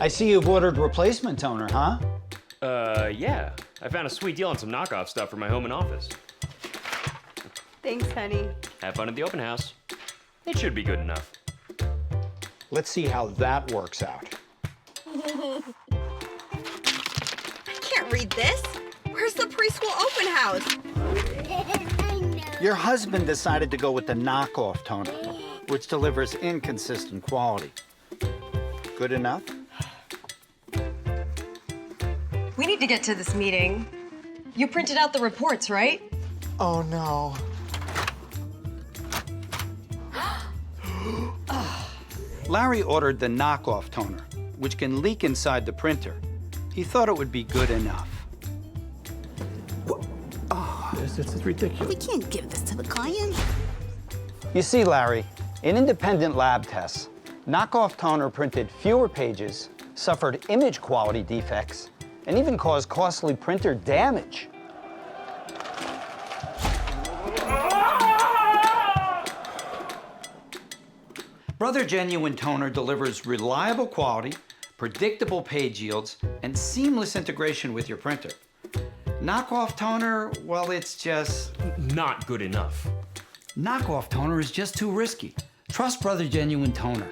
I see you've ordered replacement toner, huh? Yeah. I found a sweet deal on some knockoff stuff for my home and office. Thanks, honey. Have fun at the open house. It should be good enough. Let's see how that works out. I can't read this. Where's the preschool open house? Your husband decided to go with the knockoff toner, which delivers inconsistent quality. Good enough? We need to get to this meeting. You printed out the reports, right? Oh, no. Larry ordered the knockoff toner, which can leak inside the printer. He thought it would be good enough. This is ridiculous. We can't give this to the client. You see, Larry, in independent lab tests, knockoff toner printed fewer pages, suffered image quality defects, and even caused costly printer damage. Brother Genuine Toner delivers reliable quality, predictable page yields, and seamless integration with your printer. Knockoff toner, well, it's just... Not good enough. Knockoff toner is just too risky. Trust Brother Genuine Toner.